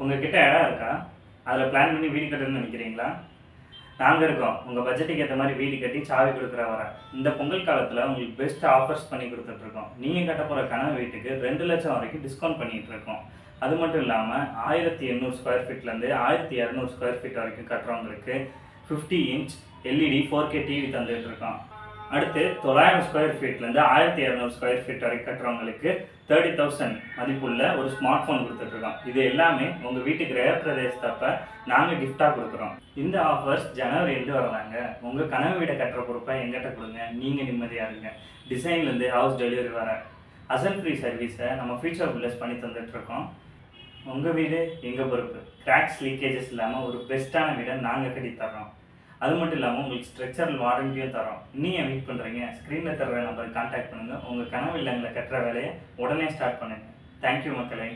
உங்ககிட்ட இடம் இருக்கா? அதில் பிளான் பண்ணி வீடு கட்டணும்னு நினைக்கிறீங்களா? நாங்கள் இருக்கோம். உங்கள் பட்ஜெட்டுக்கு ஏற்ற மாதிரி வீடு கட்டி சாவி கொடுக்குற வர இந்த பொங்கல் காலத்தில் உங்களுக்கு பெஸ்ட் ஆஃபர்ஸ் பண்ணி கொடுத்துட்ருக்கோம். நீங்கள் கட்ட போகிற கனவு வீட்டுக்கு 2 லட்சம் வரைக்கும் டிஸ்கவுண்ட் பண்ணிகிட்டு இருக்கோம். அது மட்டும் இல்லாமல் 1800 ஸ்கொயர் ஃபீட்லேருந்து 1200 ஸ்கொயர் ஃபீட் வரைக்கும் கட்டுறவங்களுக்கு 50 இன்ச் எல்இடி 4K டிவி தந்துகிட்டு இருக்கோம். அடுத்து 900 ஸ்கொயர் ஃபீட்லேருந்து 1200 ஸ்கொயர் ஃபீட் வரைக்கும் கட்டுறவங்களுக்கு 30,000 மதிப்புள்ள ஒரு ஸ்மார்ட் ஃபோன் கொடுத்துட்ருக்கோம். இது எல்லாமே உங்கள் வீட்டு கிரக பிரதேசத்தப்ப நாங்கள் கிஃப்டாக கொடுக்குறோம். இந்த ஆஃபர்ஸ் ஜனவரி 2 வரலாங்க. உங்கள் கனவு வீடை கட்டுற பொறுப்பை எங்கிட்ட கொடுங்க. நீங்கள் நிம்மதியாக இருங்க. டிசைன்லேருந்து ஹவுஸ் டெலிவரி வர அசல் ஃப்ரீ சர்வீஸை நம்ம ஃபியூச்சர் பில்லர்ஸ் பண்ணி தந்துட்டுருக்கோம். உங்கள் வீடு எங்கள் பொறுப்பு. கிராக்ஸ் லீக்கேஜஸ் இல்லாமல் ஒரு பெஸ்ட்டான வீடை நாங்கள் கட்டித்தரோம். அது மட்டும் இல்லாமல் உங்களுக்கு ஸ்ட்ரக்சரல் வாரண்டியும் தரோம். நீங்கள் வெயிட் பண்ணுறீங்க, ஸ்க்ரீனில் தர நம்பருக்கு கான்டாக்ட் பண்ணுங்கள். உங்கள் கனவு இல்லங்களை கட்டுற வேலையை உடனே ஸ்டார்ட் பண்ணுங்கள். தேங்க்யூ மக்களே.